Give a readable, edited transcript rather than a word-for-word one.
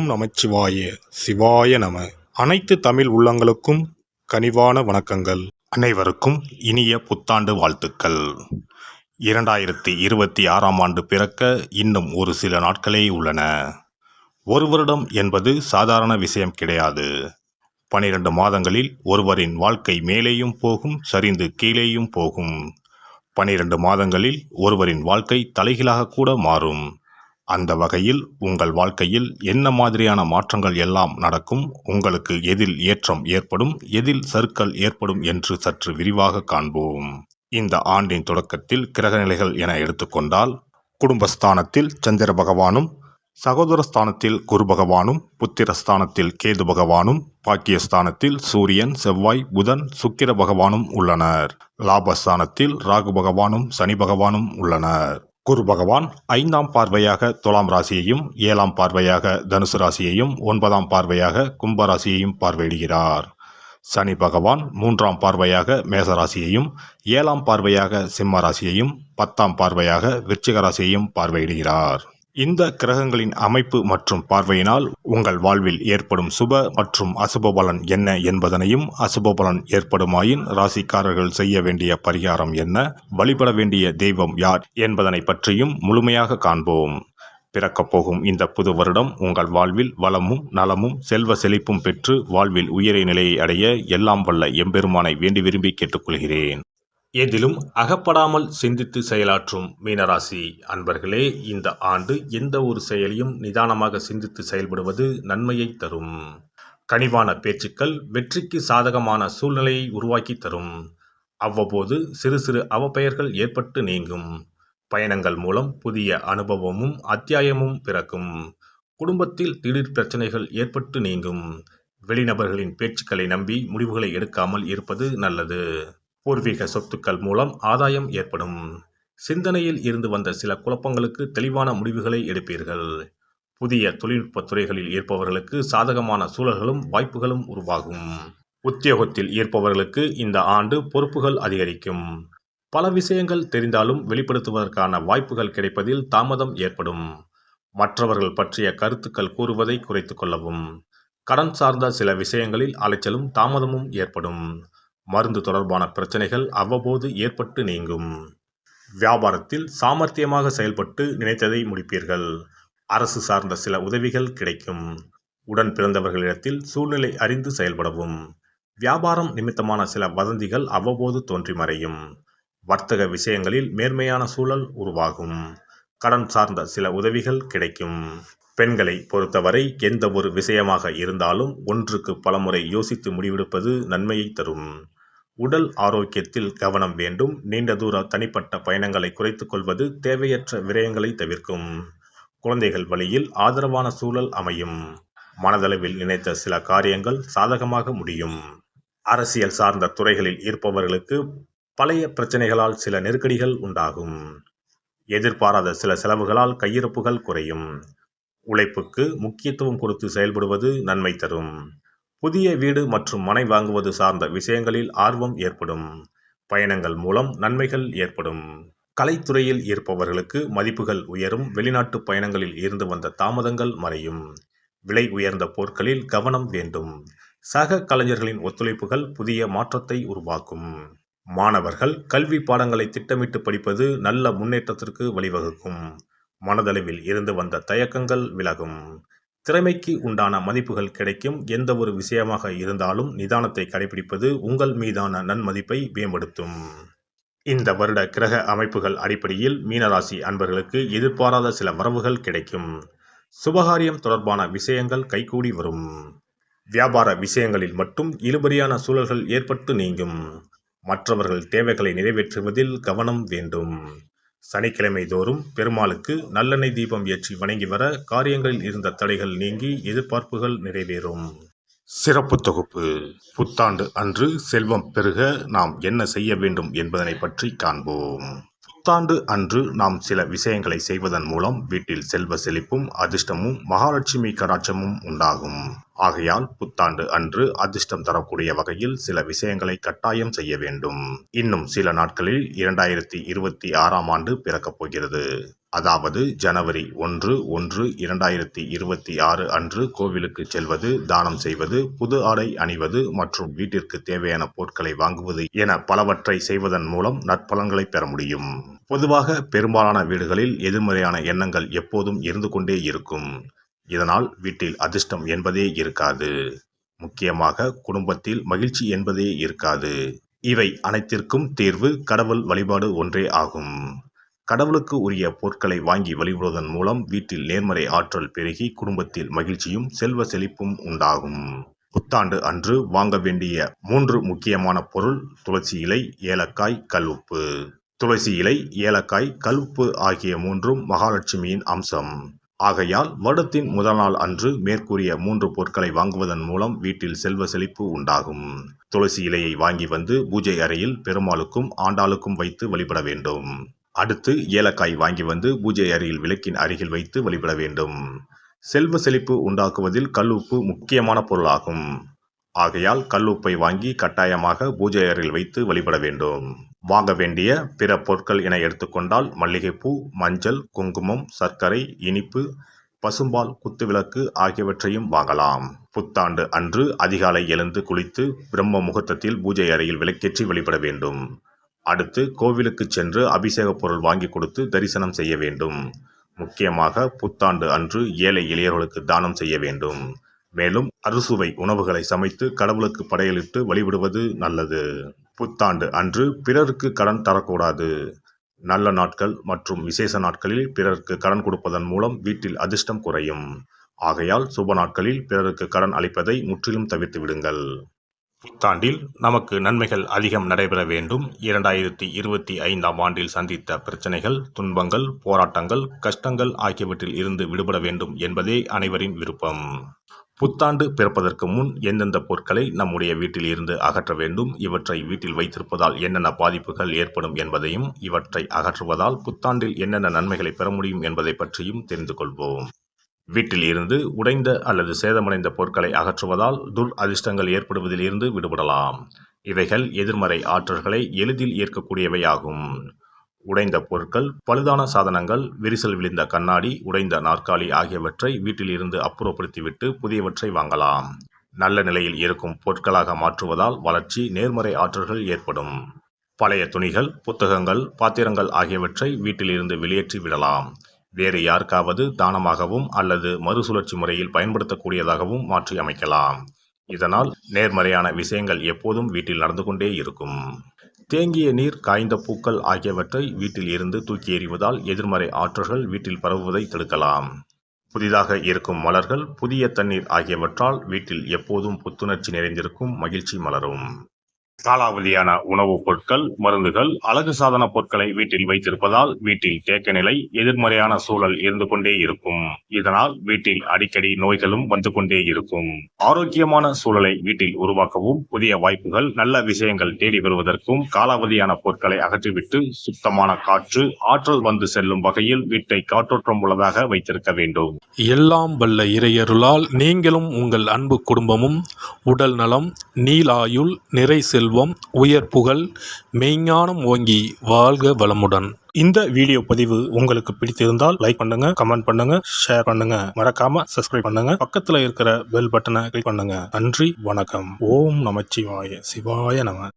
ஓம் நமச்சிவாய சிவாய நம. அனைத்து தமிழ் உள்ளங்களுக்கும் கனிவான வணக்கங்கள். அனைவருக்கும் இனிய புத்தாண்டு வாழ்த்துக்கள். 2026ஆம் ஆண்டு பிறக்க இன்னும் ஒரு சில நாட்களே உள்ளன. ஒரு வருடம் என்பது சாதாரண விஷயம் கிடையாது. 12 மாதங்களில் ஒருவரின் வாழ்க்கை மேலேயும் போகும், சரிந்து கீழேயும் போகும். 12 மாதங்களில் ஒருவரின் வாழ்க்கை தலைகீழாக கூட மாறும். அந்த வகையில் உங்கள் வாழ்க்கையில் என்ன மாதிரியான மாற்றங்கள் எல்லாம் நடக்கும், உங்களுக்கு எதில் ஏற்றம் ஏற்படும், எதில் சறுக்கல் ஏற்படும் என்று சற்று விரிவாக காண்போம். இந்த ஆண்டின் தொடக்கத்தில் கிரகநிலைகள் என எடுத்துக்கொண்டால், குடும்பஸ்தானத்தில் சந்திர பகவானும், சகோதரஸ்தானத்தில் குரு பகவானும், புத்திரஸ்தானத்தில் கேது பகவானும், பாக்கியஸ்தானத்தில் சூரியன், செவ்வாய், புதன், சுக்கிர பகவானும் உள்ளனர். லாபஸ்தானத்தில் ராகு பகவானும் சனி பகவானும் உள்ளனர். குரு பகவான் 5ஆம் பார்வையாக துலாம் ராசியையும், 7ஆம் பார்வையாக தனுசு ராசியையும், 9ஆம் பார்வையாக கும்ப ராசியையும் பார்வையிடுகிறார். சனி பகவான் 3ஆம் பார்வையாக மேச ராசியையும், 7ஆம் பார்வையாக சிம்ம ராசியையும், 10ஆம் பார்வையாக விருச்சிக ராசியையும் பார்வையிடுகிறார். இந்த கிரகங்களின் அமைப்பு மற்றும் பார்வையினால் உங்கள் வாழ்வில் ஏற்படும் சுப மற்றும் அசுப பலன் என்ன என்பதனையும், அசுப பலன் ஏற்படுமாயின் ராசிக்காரர்கள் செய்ய வேண்டிய பரிகாரம் என்ன, வழிபட வேண்டிய தெய்வம் யார் என்பதனை பற்றியும் முழுமையாக காண்போம். பிறக்கப் போகும் இந்த புது வருடம் உங்கள் வாழ்வில் வளமும் நலமும் செல்வ செழிப்பும் பெற்று வாழ்வில் உயரிய நிலையை அடைய எல்லாம் வல்ல எம்பெருமானை வேண்டி விரும்பி கேட்டுக்கொள்கிறேன். எதிலும் அகப்படாமல் சிந்தித்து செயலாற்றும் மீனராசி அன்பர்களே, இந்த ஆண்டு எந்த ஒரு செயலையும் நிதானமாக சிந்தித்து செயல்படுவது நன்மையை தரும். கனிவான பேச்சுக்கள் வெற்றிக்கு சாதகமான சூழ்நிலையை உருவாக்கி தரும். அவ்வப்போது சிறு சிறு அவப்பெயர்கள் ஏற்பட்டு நீங்கும். பயணங்கள் மூலம் புதிய அனுபவமும் அத்தியாயமும் பிறக்கும். குடும்பத்தில் திடீர் பிரச்சனைகள் ஏற்பட்டு நீங்கும். வெளிநபர்களின் பேச்சுக்களை நம்பி முடிவுகளை எடுக்காமல் இருப்பது நல்லது. பூர்வீக சொத்துக்கள் மூலம் ஆதாயம் ஏற்படும். சிந்தனையில் இருந்து வந்த சில குழப்பங்களுக்கு தெளிவான முடிவுகளை எடுப்பீர்கள். புதிய தொழில்நுட்ப துறைகளில் இருப்பவர்களுக்கு சாதகமான சூழல்களும் வாய்ப்புகளும் உருவாகும். உத்தியோகத்தில் இருப்பவர்களுக்கு இந்த ஆண்டு பொறுப்புகள் அதிகரிக்கும். பல விஷயங்கள் தெரிந்தாலும் வெளிப்படுத்துவதற்கான வாய்ப்புகள் கிடைப்பதில் தாமதம் ஏற்படும். மற்றவர்கள் பற்றிய கருத்துக்கள் கூறுவதை குறைத்து கொள்ளவும். கடன் சார்ந்த சில விஷயங்களில் அலைச்சலும் தாமதமும் ஏற்படும். மருந்து தொடர்பான பிரச்சனைகள் அவ்வப்போது ஏற்பட்டு நீங்கும். வியாபாரத்தில் சாமர்த்தியமாக செயல்பட்டு நினைத்ததை முடிப்பீர்கள். அரசு சார்ந்த சில உதவிகள் கிடைக்கும். உடன் பிறந்தவர்களிடத்தில் சூழ்நிலை அறிந்து செயல்படவும். வியாபாரம் நிமித்தமான சில வதந்திகள் அவ்வப்போது தோன்றி மறையும். வர்த்தக விஷயங்களில் மேன்மையான சூழல் உருவாகும். கடன் சார்ந்த சில உதவிகள் கிடைக்கும். பெண்களை பொறுத்தவரை எந்த ஒரு விஷயமாக இருந்தாலும் ஒன்றுக்கு பலமுறை யோசித்து முடிவெடுப்பது நன்மையை தரும். உடல் ஆரோக்கியத்தில் கவனம் வேண்டும். நீண்ட தூர தனிப்பட்ட பயணங்களை குறைத்துக் கொள்வது தேவையற்ற விரயங்களை தவிர்க்கும். குழந்தைகள் வழியில் ஆதரவான சூழல் அமையும். மனதளவில் நினைத்த சில காரியங்கள் சாதகமாக முடியும். அரசியல் சார்ந்த துறைகளில் இருப்பவர்களுக்கு பழைய பிரச்சனைகளால் சில நெருக்கடிகள் உண்டாகும். எதிர்பாராத சில செலவுகளால் கையிருப்புகள் குறையும். உழைப்புக்கு முக்கியத்துவம் கொடுத்து செயல்படுவது நன்மை தரும். புதிய வீடு மற்றும் மனை வாங்குவது சார்ந்த விஷயங்களில் ஆர்வம் ஏற்படும். பயணங்கள் மூலம் நன்மைகள் ஏற்படும். கலைத்துறையில் இருப்பவர்களுக்கு மதிப்புகள் உயரும். வெளிநாட்டு பயணங்களில் இருந்து வந்த தாமதங்கள் மறையும். விலை உயர்ந்த பொருட்களில் கவனம் வேண்டும். சக கலைஞர்களின் ஒத்துழைப்புகள் புதிய மாற்றத்தை உருவாக்கும். மாணவர்கள் கல்வி பாடங்களை திட்டமிட்டு படிப்பது நல்ல முன்னேற்றத்திற்கு வழிவகுக்கும். மனதளவில் இருந்து வந்த தயக்கங்கள் விலகும். திறமைக்கு உண்டான மதிப்புகள் கிடைக்கும். எந்த ஒரு விஷயமாக இருந்தாலும் நிதானத்தை கடைபிடிப்பது உங்கள் மீதான நன்மதிப்பை மேம்படுத்தும். இந்த வருட கிரக அமைப்புகள் அடிப்படையில் மீனராசி அன்பர்களுக்கு எதிர்பாராத சில வரவுகள் கிடைக்கும். சுபகாரியம் தொடர்பான விஷயங்கள் கைகூடி வரும். வியாபார விஷயங்களில் மட்டும் இழுபறியான சூழல்கள் ஏற்பட்டு நீங்கும். மற்றவர்கள் தேவைகளை நிறைவேற்றுவதில் கவனம் வேண்டும். சனிக்கிழமை தோறும் பெருமாளுக்கு நல்லெண்ணெய் தீபம் ஏற்றி வணங்கி வர காரியங்களில் இருந்த தடைகள் நீங்கி எதிர்பார்ப்புகள் நிறைவேறும். சிறப்பு தொகுப்பு. புத்தாண்டு அன்று செல்வம் பெருக நாம் என்ன செய்ய வேண்டும் என்பதனை பற்றி காண்போம். புத்தாண்டு அன்று நாம் சில விஷயங்களை செய்வதன் மூலம் வீட்டில் செல்வ செழிப்பும் அதிர்ஷ்டமும் மகாலட்சுமி கடாட்சமும் உண்டாகும். ஆகையால் புத்தாண்டு அன்று அதிர்ஷ்டம் தரக்கூடிய வகையில் சில விஷயங்களை கட்டாயம் செய்ய வேண்டும். இன்னும் சில நாட்களில் 2026ஆம் ஆண்டு பிறக்கப் போகிறது. அதாவது ஜனவரி 1/1/2026 அன்று கோவிலுக்கு செல்வது, தானம் செய்வது, புது ஆடை அணிவது மற்றும் வீட்டிற்கு தேவையான பொருட்களை வாங்குவது என பலவற்றை செய்வதன் மூலம் நற்பலன்களை பெற முடியும். பொதுவாக பெரும்பாலான வீடுகளில் எதிர்மறையான எண்ணங்கள் எப்போதும் இருந்து கொண்டே இருக்கும். இதனால் வீட்டில் அதிர்ஷ்டம் என்பதே இருக்காது. முக்கியமாக குடும்பத்தில் மகிழ்ச்சி என்பதே இருக்காது. இவை அனைத்திற்கும் தீர்வு கடவுள் வழிபாடு ஒன்றே ஆகும். கடவுளுக்கு உரிய பொருட்களை வாங்கி வழிபடுவதன் மூலம் வீட்டில் நேர்மறை ஆற்றல் பெருகி குடும்பத்தில் மகிழ்ச்சியும் செல்வ செழிப்பும் உண்டாகும். புத்தாண்டு அன்று வாங்க வேண்டிய 3 முக்கியமான பொருள்: துளசி இலை, ஏலக்காய், கல்உப்பு. துளசி இலை, ஏலக்காய், கல்உப்பு ஆகிய 3ம் மகாலட்சுமியின் அம்சம். ஆகையால் வருடத்தின் முதல் நாள் அன்று மேற்கூறிய 3 பொருட்களை வாங்குவதன் மூலம் வீட்டில் செல்வ செழிப்பு உண்டாகும். துளசி இலையை வாங்கி வந்து பூஜை அறையில் பெருமாளுக்கும் ஆண்டாளுக்கும் வைத்து வழிபட வேண்டும். அடுத்து ஏலக்காய் வாங்கி வந்து பூஜை அறையில் விளக்கின் அருகில் வைத்து வழிபட வேண்டும். செல்வ செழிப்பு உண்டாக்குவதில் கல்உப்பு முக்கியமான பொருளாகும். ஆகையால் கல்உப்பை வாங்கி கட்டாயமாக பூஜை அறையில் வைத்து வழிபட வேண்டும். வாங்க வேண்டிய பிற பொருட்கள் என எடுத்துக்கொண்டால் மல்லிகைப்பூ, மஞ்சள், குங்குமம், சர்க்கரை, இனிப்பு, பசும்பால், குத்துவிளக்கு ஆகியவற்றையும் வாங்கலாம். புத்தாண்டு அன்று அதிகாலை எழுந்து குளித்து பிரம்ம முகூர்த்தத்தில் பூஜை அறையில் விளக்கேற்றி வழிபட வேண்டும். அடுத்து கோவிலுக்கு சென்று அபிஷேக பொருள் வாங்கி கொடுத்து தரிசனம் செய்ய வேண்டும். முக்கியமாக புத்தாண்டு அன்று ஏழை எளியவர்களுக்கு தானம் செய்ய வேண்டும். மேலும் அறுசுவை உணவுகளை சமைத்து கடவுளுக்கு படையலிட்டு வழிபடுவது நல்லது. புத்தாண்டு அன்று பிறருக்கு கடன் தரக்கூடாது. நல்ல நாட்கள் மற்றும் விசேஷ நாட்களில் பிறருக்கு கடன் கொடுப்பதன் மூலம் வீட்டில் அதிர்ஷ்டம் குறையும். ஆகையால் சுப நாட்களில் பிறருக்கு கடன் அளிப்பதை முற்றிலும் தவிர்த்து விடுங்கள். புத்தாண்டில் நமக்கு நன்மைகள் அதிகம் நடைபெற வேண்டும். 2025ஆம் ஆண்டில் சந்தித்த பிரச்சனைகள், துன்பங்கள், போராட்டங்கள், கஷ்டங்கள் ஆகியவற்றில் இருந்து விடுபட வேண்டும் என்பதே அனைவரின் விருப்பம். புத்தாண்டு பிறப்பதற்கு முன் எந்தெந்த பொருட்களை நம்முடைய வீட்டில் இருந்து அகற்ற வேண்டும், இவற்றை வீட்டில் வைத்திருப்பதால் என்னென்ன பாதிப்புகள் ஏற்படும் என்பதையும், இவற்றை அகற்றுவதால் புத்தாண்டில் என்னென்ன நன்மைகளை பெற முடியும் என்பதை பற்றியும் தெரிந்து கொள்வோம். வீட்டில் இருந்து உடைந்த அல்லது சேதமடைந்த பொருட்களை அகற்றுவதால் அதிர்ஷ்டங்கள் ஏற்படுவதில் இருந்து விடுபடலாம். இவைகள் எதிர்மறை ஆற்றல்களை எளிதில் ஏற்கக்கூடியவையாகும். உடைந்த பொருட்கள், பழுதான சாதனங்கள், விரிசல் விழுந்த கண்ணாடி, உடைந்த நாற்காலி ஆகியவற்றை வீட்டில் இருந்து அப்புறப்படுத்திவிட்டு புதியவற்றை வாங்கலாம். நல்ல நிலையில் இருக்கும் பொருட்களாக மாற்றுவதால் வளர்ச்சி, நேர்மறை ஆற்றல்கள் ஏற்படும். பழைய துணிகள், புத்தகங்கள், பாத்திரங்கள் ஆகியவற்றை வீட்டில் இருந்து வெளியேற்றி விடலாம். வேறு யாருக்காவது தானமாகவும் அல்லது மறுசுழற்சி முறையில் பயன்படுத்தக்கூடியதாகவும் மாற்றி அமைக்கலாம். இதனால் நேர்மறையான விஷயங்கள் எப்போதும் வீட்டில் நடந்து கொண்டே இருக்கும். தேங்கிய நீர், காய்ந்த பூக்கள் ஆகியவற்றை வீட்டில் இருந்து தூக்கி எறிவதால் எதிர்மறை ஆற்றல்கள் வீட்டில் பரவுவதை தடுக்கலாம். புதிதாக இருக்கும் மலர்கள், புதிய தண்ணீர் ஆகியவற்றால் வீட்டில் எப்போதும் புத்துணர்ச்சி நிறைந்திருக்கும், மகிழ்ச்சி மலரும். காலாவதியான உணவுப் பொருட்கள், மருந்துகள், அழகு சாதன பொருட்களை வீட்டில் வைத்திருப்பதால் வீட்டில் தேக்க நிலை, எதிர்மறையான சூழல் இருந்து கொண்டே இருக்கும். இதனால் வீட்டில் அடிக்கடி நோய்களும் வந்து கொண்டே இருக்கும். ஆரோக்கியமான சூழலை வீட்டில் உருவாக்கவும், புதிய வாய்ப்புகள், நல்ல விஷயங்கள் தேடி வருவதற்கும் காலாவதியான பொருட்களை அகற்றிவிட்டு சுத்தமான காற்று, ஆற்றல் வந்து செல்லும் வகையில் வீட்டை காற்றோட்டம் உள்ளதாக வைத்திருக்க வேண்டும். எல்லாம் வல்ல இறையருளால் நீங்களும் உங்கள் அன்பு குடும்பமும் உடல் நலம், நீலாயுள், நிறை செல்வம், உயர் புகழ், மெய்ஞானம் ஓங்கி வாழ்க வளமுடன். இந்த வீடியோ பதிவு உங்களுக்கு பிடித்திருந்தால் லைக் பண்ணுங்க, கமெண்ட் பண்ணுங்க, ஷேர் பண்ணுங்க, மறக்காம சப்ஸ்கிரைப் பண்ணுங்க, பக்கத்துல இருக்கிற பெல் பட்டனை கிளிக் பண்ணுங்க. நன்றி, வணக்கம். ஓம் நமச்சிவாய. சிவாய நம.